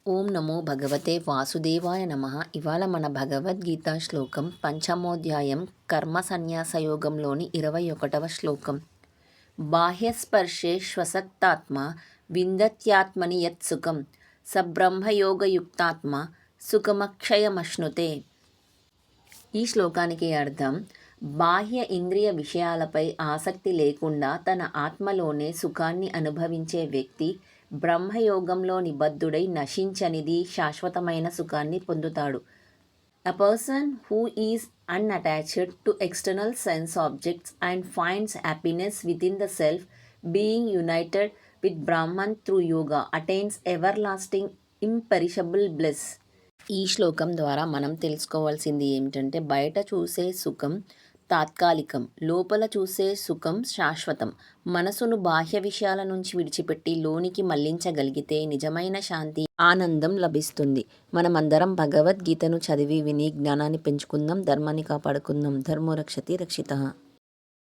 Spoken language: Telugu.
ఓం నమో భగవతే వాసుదేవాయ నమః. ఇవాళ మన భగవద్గీత శ్లోకం పంచమోధ్యాయం కర్మ సన్యాస యోగంలోని 21వ శ్లోకం. బాహ్యస్పర్శే శ్వసక్తాత్మ విందత్యాత్మని యత్ సుఖం సబ్రహ్మయోగయుక్తాత్మ సుఖమక్షయమశ్నుతే. ఈ శ్లోకానికి అర్థం, బాహ్య ఇంద్రియ విషయాలపై ఆసక్తి లేకుండా తన ఆత్మలోనే సుఖాన్ని అనుభవించే వ్యక్తి బ్రహ్మయోగంలో నిబద్ధుడై నశించనిది శాశ్వతమైన సుఖాన్ని పొందుతాడు. A person who is unattached to external sense objects and finds happiness within the self, being united with Brahman through yoga, attains everlasting imperishable bliss. ఈ శ్లోకం ద్వారా మనం తెలుసుకోవాల్సింది ఏమిటంటే, బయట చూసే సుఖం తాత్కాలికం, లోపల చూసే సుఖం శాశ్వతం. మనసును బాహ్య విషయాల నుంచి విడిచిపెట్టి లోనికి మళ్లించగలిగితే నిజమైన శాంతి, ఆనందం లభిస్తుంది. మనమందరం భగవద్గీతను చదివి విని జ్ఞానాన్ని పెంచుకుందాం, ధర్మాన్ని కాపాడుకుందాం. ధర్మో రక్షతి రక్షితః.